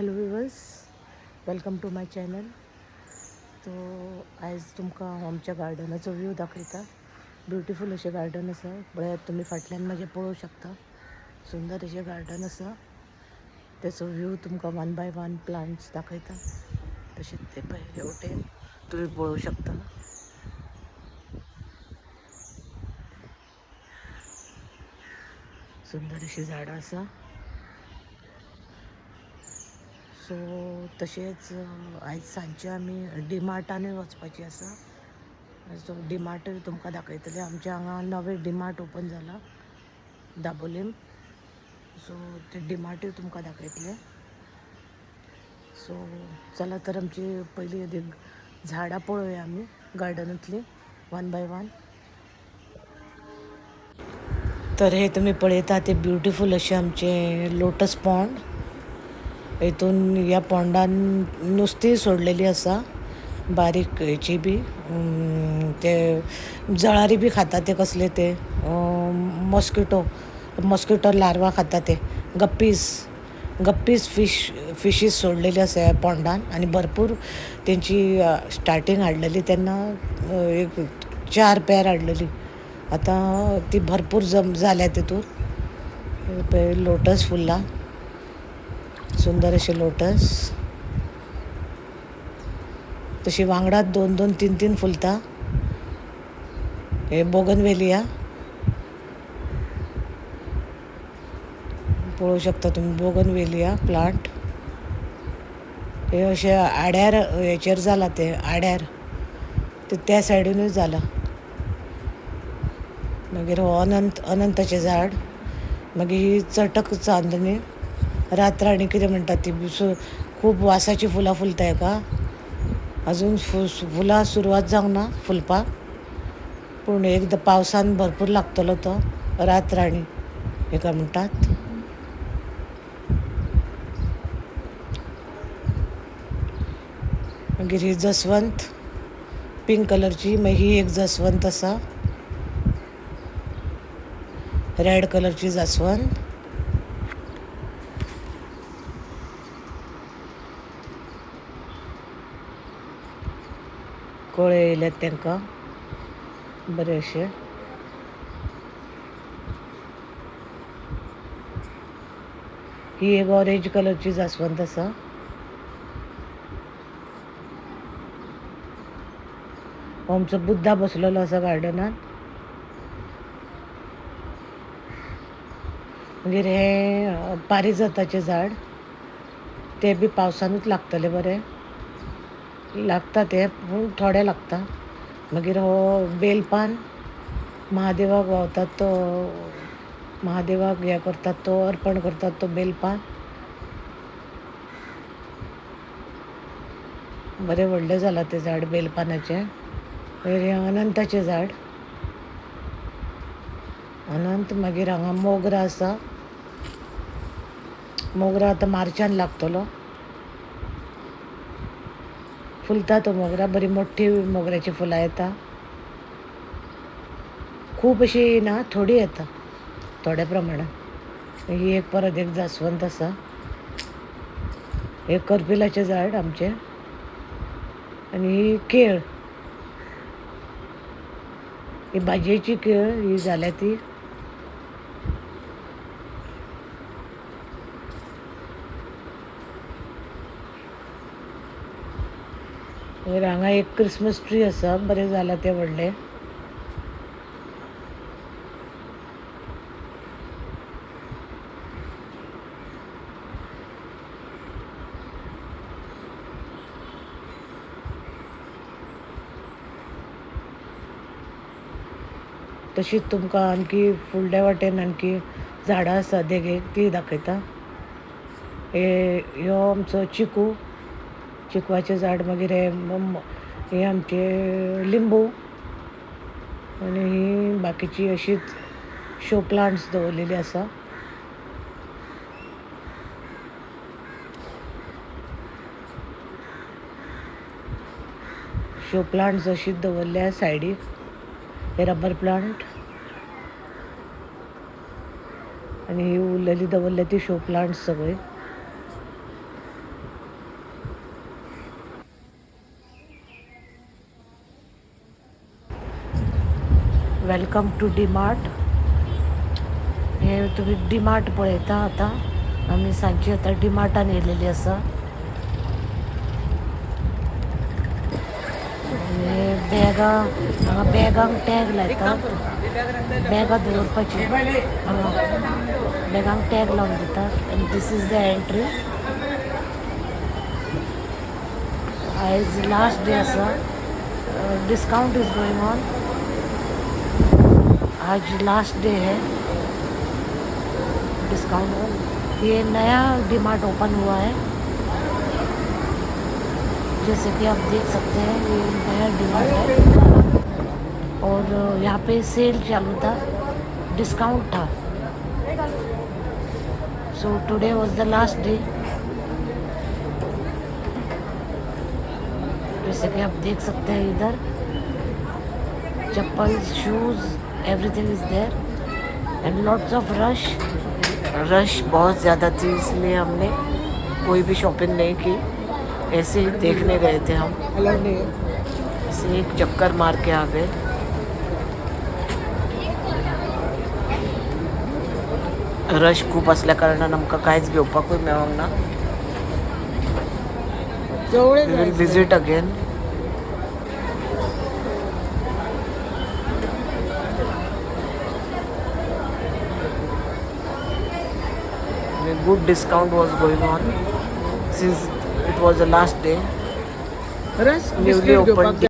Hello viewers, welcome to my channel. तो आयज तुमकां आमच्या गार्डनाचो व्यू दाखयता. ब्युटिफूल अशें गार्डन आसा. पळयात तुमी फाटल्यान म्हाजे पळोवंक शकता. सुंदर अशें गार्डन आसा. त्याचो व्यू तुमकां वन बाय वन प्लांट्स दाखयता. तशेंच ते पळय हेवटेन तुमी पळोवंक शकता. सुंदर अशीं झाडां आसा. सो तशेंच आयज सांजचे आमी डिमार्टानूय वचपाची आसा. सो डिमार्टूय तुमकां दाखयतलें. आमच्या हांगा नवें डिमार्ट ओपन जाला दाबोलीम. सो ते डिमार्टूय तुमकां दाखयतलें. सो चला तर आमची पयलीं झाडां पळोवया आमी गार्डनांतलीं वन बाय वन. तर हे तुमी पळयता ते ब्युटिफूल अशें आमचें लोटस पॉन्ड. हितून ह्या पॉन्डान नुस्तीं सोडलेलीं आसा, बारीक हेची बी. ते जळारी बी खाता ते कसले ते मॉस्किटो लार्वा खाता ते गप्पीज फिशीस सोडलेली आसा ह्या पॉन्डान. आनी भरपूर तेंची स्टार्टींग हाडलेली तेन्ना एक 4 पेर हाडलेली. आतां ती भरपूर जाल्या तितूर. लोटस फुल्लां, सुंदर अशें लोटस. तशी वांगडात 2-2, 3-3 फुलता. हे बोगनवेलिया पळोवंक शकता तुमी. बोगनवेलिया प्लांट हे अशें आड्यार हेचेर जाला. ते आड्यार ते त्या सायडीनूय जाला. मागीर हो अनंताचें झाड. मागीर ही चटक चांदणी, रातराणी कितें म्हणटा ती, खूब वासाची फुलां फुलता हेका. अजून फुलां सुरवात जावंक ना फुलपाक, पूण एकदां पावसान भरपूर लागतलो तो. रातराणी हेका म्हणटात. मागीर ही जसवंत पिंक कलरची. मागीर ही एक जसवंत आसा, रेड कलरची जासवंत. कळे येयल्यात तांकां बरे अशे. ही एक ऑरेंज कलरची जासवंत आसा. हो आमचो बुद्धा बसलेलो आसा गार्डनान. मागीर हे पारिजाताचें झाड. ते बी पावसानूच लागतले बरे. लागता ते पूण थोडे लागता. मागीर हो बेलपान, महादेवाक व्हांवतात तो, महादेवाक हें करतात तो, अर्पण करतात तो बेलपान. बरें व्हडलें जालां तें झाड बेलपानाचें. मागीर हें अनंताचें झाड. अनंत. मागीर हांगा मोगरा आसा. मोगरा आतां मार्चान लागतलो. फुलता तो मोगरा. बरी मोठी मोगऱ्याची फुलां येता. खूब अशी येयना, थोडी येता थोड्या प्रमाणान. ही एक परत एक जासवंत आसा. हे करपिलाचें झाड आमचें. आनी ही केळ, ही भाजयेची केळ ही जाल्या ती. मागीर हांगा एक क्रिसमस ट्री आसा. बरें जालां तें व्हडलें. तशीच तुमकां आणकी फुडल्या वाटेन आणकी झाडां आसा देगेक, ती दाखयता. ह्यो आमचो चिकवाचें झाड. मागीर हे आमचे लिंबू. आनी ही बाकीची अशीच शो प्लांट्स दवरलेली आसा. शो प्लांट्स अशीच दवरल्या सायडीक. हे रबर प्लांट. आनी ही उरलेली दवरल्या ती शो प्लांट्स सगळी. Welcome to D Mart. हे तुम्ही डी मार्ट पळयता आतां. आमी सांजची आतां डी मार्टान येयलेली आसा. हे बॅगां हांगा बॅगांक टॅग लायतात. बॅगां दवरपाची हांगा बॅगांक टॅग लावन दितात. आनी दीस इज द एंट्री. आयज लास्ट डे आसा. Discount is going on. आज लास्ट डे है डिस्काउंट. ये नया डी मार्ट ओपन हुआ है. जैसे कि आप देख सकते हैं ये नया डी मार्ट है और यहाँ पे सेल चालू था, डिस्काउंट था. So today was the last day. जैसे कि आप देख सकते हैं इधर चप्पल, shoes, everything is there and lots of rush बहुत ज़्यादा थी, इसलिए हमने कोई भी शॉपिंग नहीं की. ऐसे ही देखने गए थे हम. ऐसे एक चक्कर मार के आ गए. रश खूप असल्या कारणान आमकां कांयच घेवपाकूय मेळोंक ना. We will visit again. A good discount was going on since it was the last day. Newly opened